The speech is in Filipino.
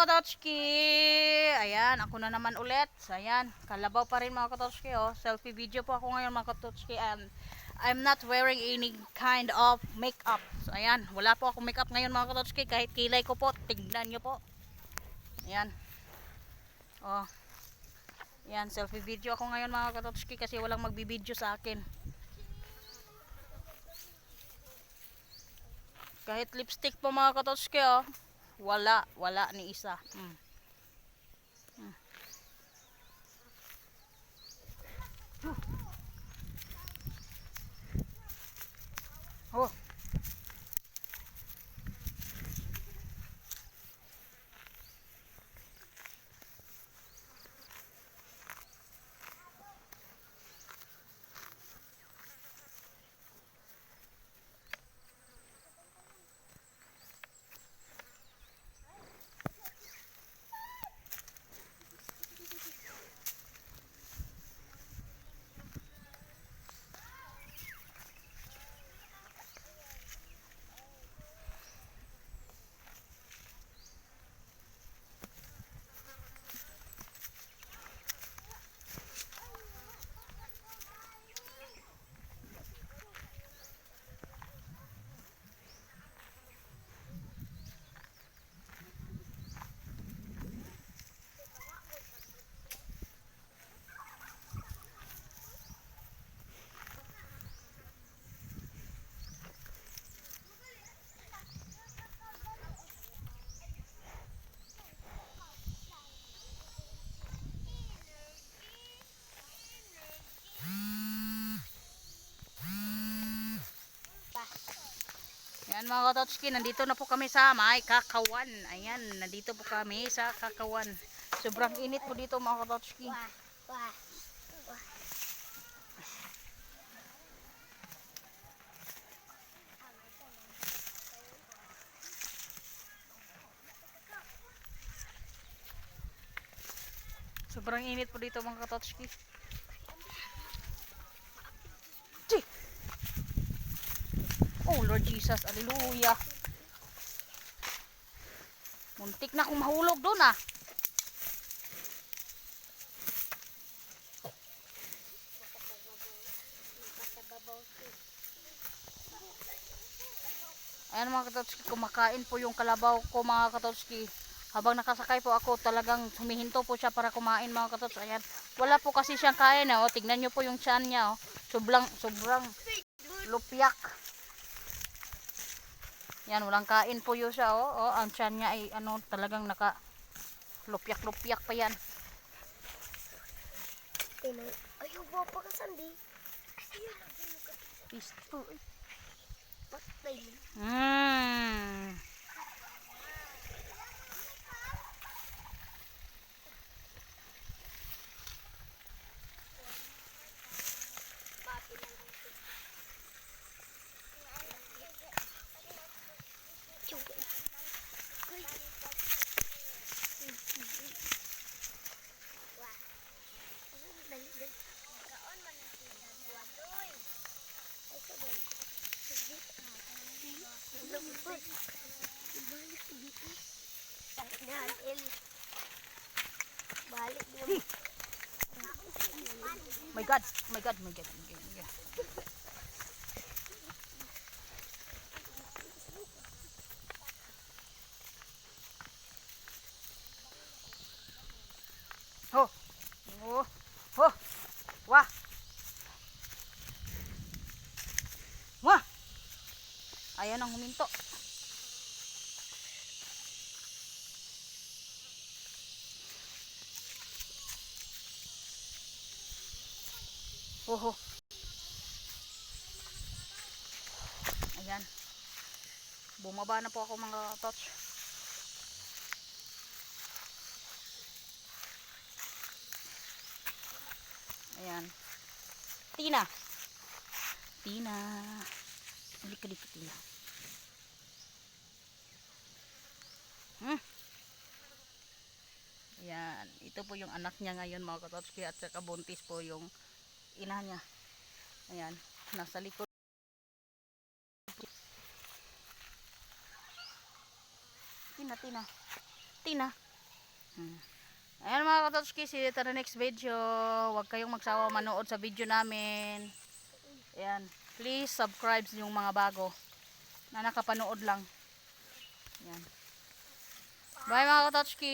Katochki! Ayan, ako na naman ulit. So, ayan, kalabaw pa rin mga Katochki. Oh. Selfie video po ako ngayon mga Katochki. And I'm not wearing any kind of makeup. So, ayan, wala po ako makeup ngayon mga Katochki. Kahit kilay ko po, tignan nyo po. Ayan. Oh. Ayan, selfie video ako ngayon mga Katochki kasi walang magbibideo sa akin. Kahit lipstick po mga Katochki, oh. Wala ni isa. Oh. Ayan mga Katochki, nandito na po kami sa may Kakawan. Ayan, nandito po kami sa Kakawan. Sobrang init po dito mga Katochki. Sobrang init po dito mga Katochki. Oh Lord Jesus, hallelujah. Muntik na akong mahulog doon ah. Ayan mga Katochki, kumakain po yung kalabaw ko mga Katochki. Habang nakasakay po ako, talagang humihinto po siya para kumain mga Katochki. Ayan, wala po kasi siyang kain eh. Oh. Tignan nyo po yung tiyan niya. Oh. Sobrang lupyak. Yan, walang kain po yun siya. Oh. Ang tiyan niya ay ano, talagang naka lupyak-lupyak pa yan. Ayaw ba pa ka sandi? Pisto. Patay. Balik dulu. My God. Oh. Oh. Oh. Wah. Wah. Ayan ang huminto. Oh. Ayan. Bumaba na po ako mga Katoch. Ayan. Tina. Balik ka dito, Tina. Ayan. Ito po yung anak niya ngayon mga Katochki. At saka buntis po yung ina niya. Ayan. Nasa likod. Tina. Ayan mga Katotski, see you to the next video. Huwag kayong magsawa manood sa video namin. Ayan. Please subscribe yung mga bago na nakapanood lang. Ayan. Bye mga Katotski.